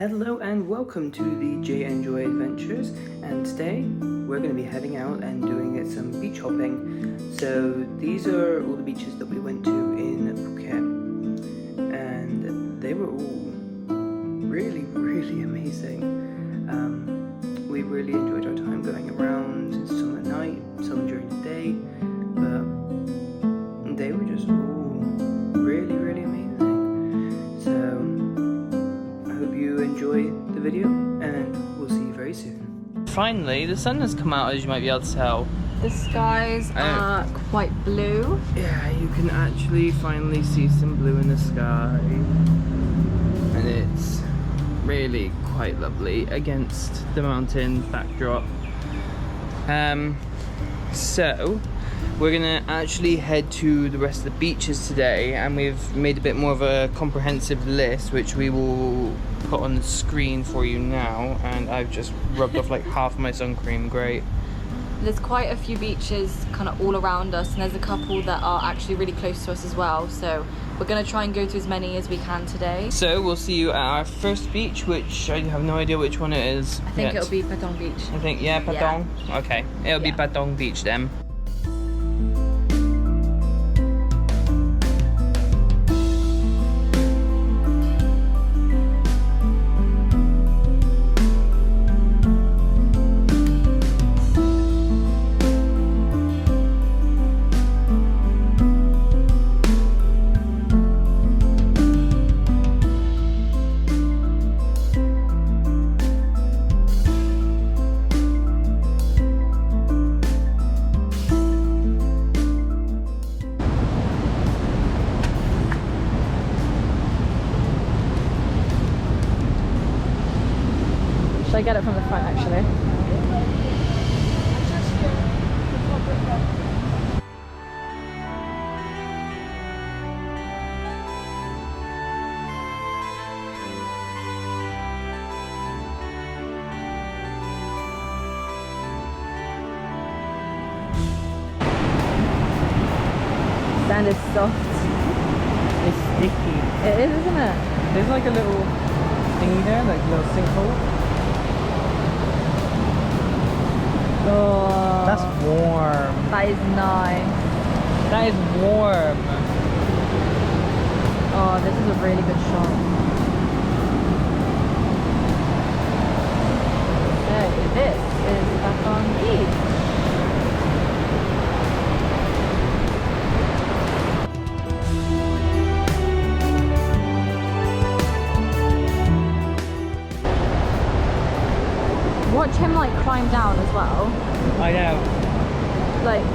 Hello and welcome to the Jay&joy Adventures, and today we're going to be heading out and doing some beach hopping. So these are all the beaches that we went to in Phuket, and they were all really amazing. We really enjoyed our time going around, some at night, some during the day, but they were just all really amazing. So you enjoy the video and we'll see you very soon. Finally, the sun has come out, as you might be able to tell. The skies are quite blue. Yeah, you can actually finally see some blue in the sky, and it's really quite lovely against the mountain backdrop. So we're gonna actually head to the rest of the beaches today, and we've made a bit more of a comprehensive list which we will put on the screen for you now. And I've just rubbed off like half my sun cream. Great. There's quite a few beaches kind of all around us, and there's a couple that are actually really close to us as well, so we're going to try and go to as many as we can today. So we'll see you at our first beach, which I have no idea which one it is. I think it'll be Patong Beach. I think, yeah, Patong. Yeah. Okay, it'll be Patong Beach then. Should I get it from the front actually? Sand is soft. It's sticky. It is, isn't it? There's like a little thingy there, like a little sinkhole. Oh, That's warm. that is nice. That is warm. Oh, this is a really good shot. So this is Patong Beach. Watch him like climb down as well. I know. Like,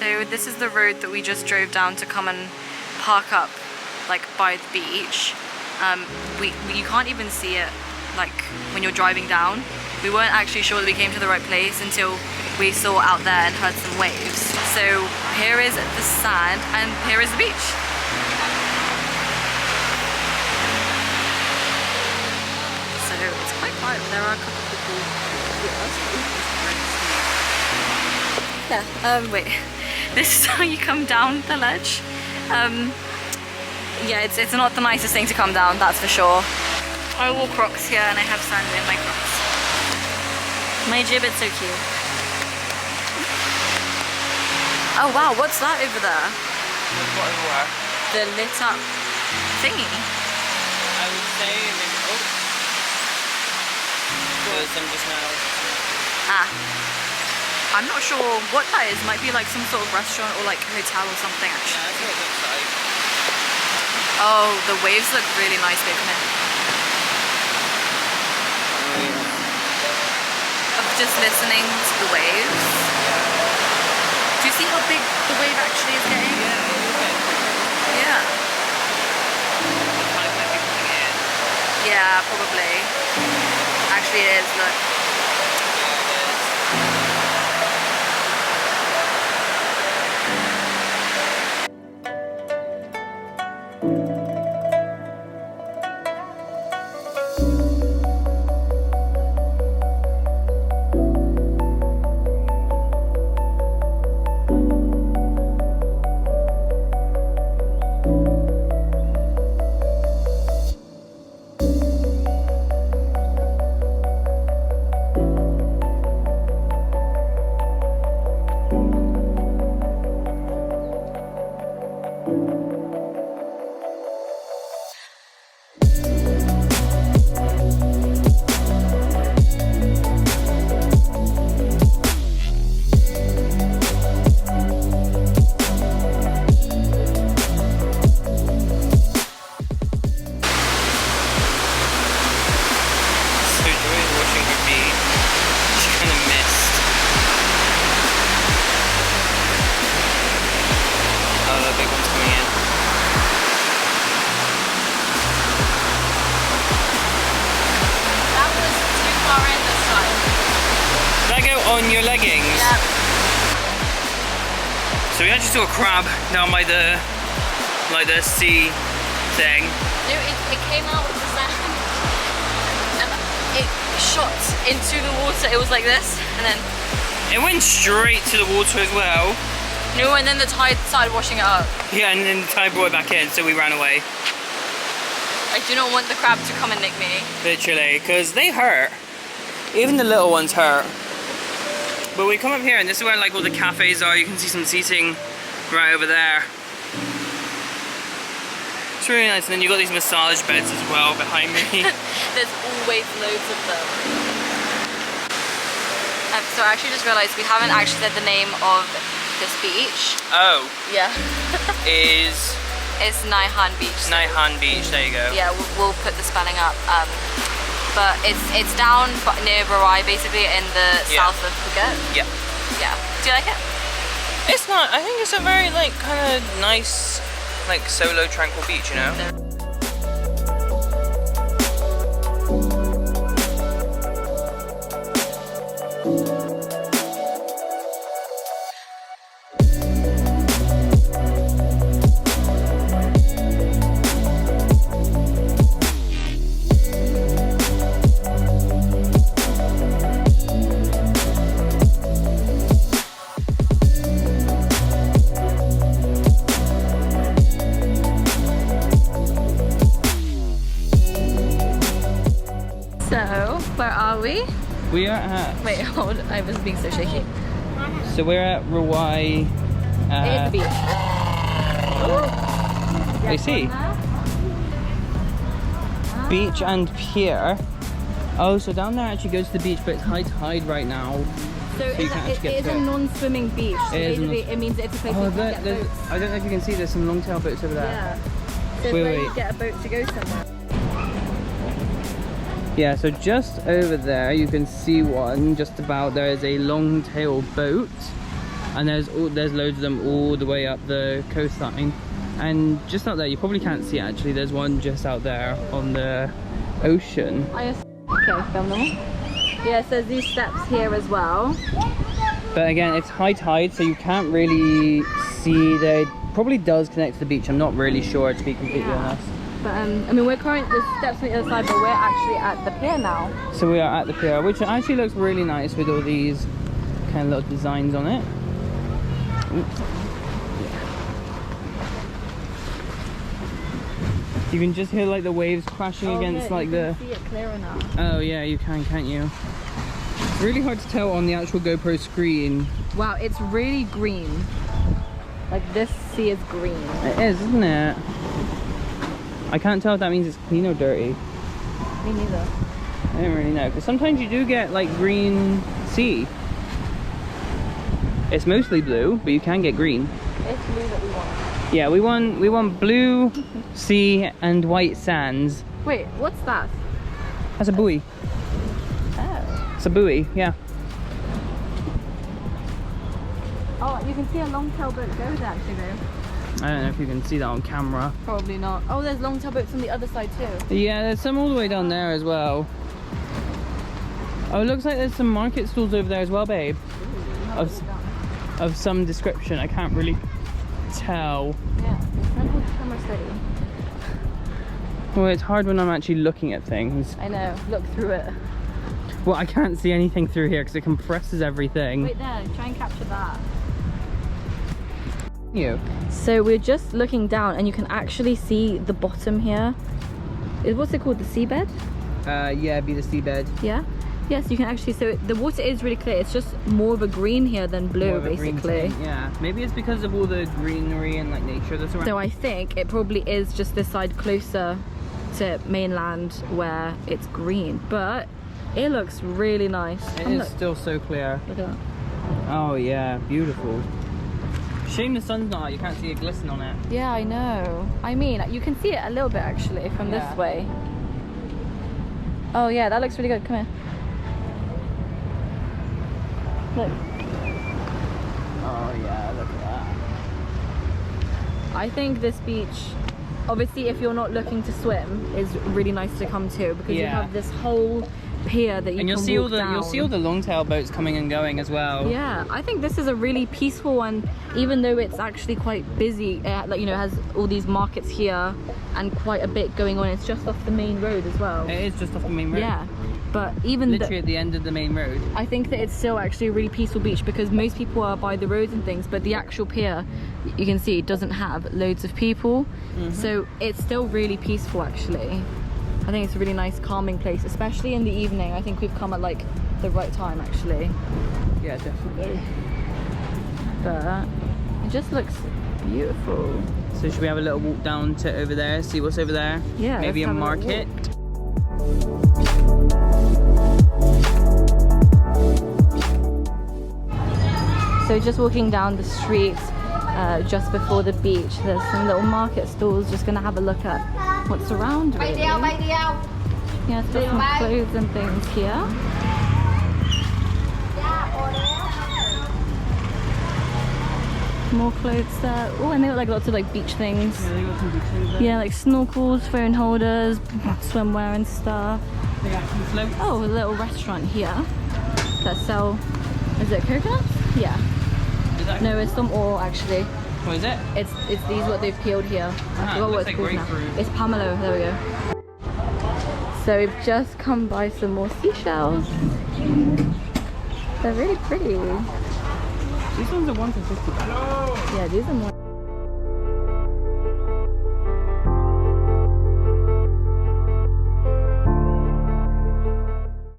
So this is the road that we just drove down to come and park up, like by the beach. You can't even see it, like when you're driving down. We weren't actually sure that we came to the right place until we saw out there and heard some waves. So here is the sand and here is the beach. So it's quite quiet. There are a couple of people here. Yeah, wait. This is how you come down the ledge. Yeah, it's not the nicest thing to come down, that's for sure. I wore Crocs here and I have sand in my Crocs. My gibbet's so cute. Oh wow, what's that over there? What over? The lit up thingy. I would say maybe, oh. There's some just now. Ah. I'm not sure what that is. Might be like some sort of restaurant or like hotel or something actually. Yeah, that's what it looks like. Oh, the waves look really nice, don't they? Oh yeah. Of just listening to the waves. Do you see how big the wave actually is getting? Yeah, it is getting big. Yeah. The tide might be coming in. Yeah, probably. Actually it is, look. Yeah, it is. On your leggings? Yeah. So we actually saw a crab down by the sea thing. No, it came out of the sand and it shot into the water. It was like this and then it went straight to the water as well. No, and then the tide started washing it up. Yeah, and then the tide brought it back in, so we ran away. I do not want the crab to come and nick me. Literally, because they hurt. Even the little ones hurt. But we come up here and this is where like all the cafes are. You can see some seating right over there. It's really nice. And then you've got these massage beds as well behind me. There's always loads of them. So I actually just realised we haven't actually said the name of this beach. Oh. Yeah. It's Harn Beach. Harn Beach, there you go. Yeah, we'll put the spelling up. But it's down near Rawai, basically in the south of Phuket. Yeah. Yeah. Do you like it? It's not. I think it's a very like kind of nice, like solo tranquil beach, you know. Where are we? We are at... Wait, hold. I was being so shaky. So we're at Rawai. At the beach. I see. Beach and Pier. Oh, so down there actually goes to the beach, but it's high tide right now. So you can't actually get it is to a non-swimming beach. So basically, it means it's a place where you can get boats. I don't know if you can see, there's some long-tail boats over there. Yeah. So where you get a boat to go somewhere. Yeah, so just over there you can see one just about. There is a long-tail boat and there's loads of them all the way up the coastline. And just out there, you probably can't see it actually, there's one just out there on the ocean. Okay, film them. Yeah, so there's these steps here as well. But again, it's high tide, so you can't really see. It probably does connect to the beach. I'm not really sure, to be completely honest. But I mean, there's steps on the other side, but we're actually at the pier now. So we are at the pier, which actually looks really nice with all these kind of little designs on it. Oops. You can just hear like the waves crashing against like the. See it clearer now. Oh yeah, you can, can't you? It's really hard to tell on the actual GoPro screen. Wow, it's really green. Like this sea is green. It is, isn't it? I can't tell if that means it's clean or dirty. Me neither. I don't really know, because sometimes you do get like green sea. It's mostly blue, but you can get green. It's blue that we want. Yeah, we want blue sea and white sands. Wait, what's that? That's a buoy. Oh. It's a buoy, yeah. Oh, you can see a long-tail boat go there actually though. I don't know if you can see that on camera. Probably not. Oh, there's long-tail boats on the other side too. Yeah, there's some all the way down there as well. Oh, it looks like there's some market stalls over there as well, babe. Of some description, I can't really tell. Yeah, it's not hold the camera steady. Well, it's hard when I'm actually looking at things. I know, look through it. Well, I can't see anything through here because it compresses everything. Wait there, try and capture that. So we're just looking down and you can actually see the bottom here. What's it called, the seabed? Yeah, it'd be the seabed. Yeah? Yes, you can actually, so the water is really clear. It's just more of a green here than blue, basically. Yeah, maybe it's because of all the greenery and like nature that's around. So I think it probably is just this side closer to mainland where it's green, but it looks really nice. It is still so clear. Look at that. Oh yeah, beautiful. Shame the sun's not out, you can't see it glisten on it. Yeah, I know. I mean, you can see it a little bit actually from this way. Oh yeah, that looks really good. Come here. Look. Oh yeah, look at that. I think this beach, obviously if you're not looking to swim, is really nice to come to because you have this whole pier that you can walk down. You'll see all the longtail boats coming and going as well. Yeah, I think this is a really peaceful one, even though it's actually quite busy. Like, you know, it has all these markets here and quite a bit going on. It's just off the main road as well. It is just off the main road. Yeah, but even literally at the end of the main road. I think that it's still actually a really peaceful beach because most people are by the roads and things, but the actual pier, you can see, it doesn't have loads of people. So it's still really peaceful actually. I think it's a really nice calming place, especially in the evening. I think we've come at like the right time actually. Yeah, definitely. But it just looks beautiful. So should we have a little walk down to over there, see what's over there? Yeah, maybe a market. So just walking down the street just before the beach, there's some little market stalls. Just gonna have a look at what's around really. Yeah, there's some clothes and things here. More clothes there. Oh, and they got like lots of like beach things. Yeah, they got some beach things there. Yeah, like snorkels, phone holders, swimwear and stuff. They got some floats. Oh, a little restaurant here that sell, is it coconuts? Yeah. Is that No, it's some oil actually. What is it? It's these what they've peeled here. I forgot what it's called now. It's pomelo, there we go. So we've just come by some more seashells. They're really pretty. These ones are 1 for 50. Yeah, these are more.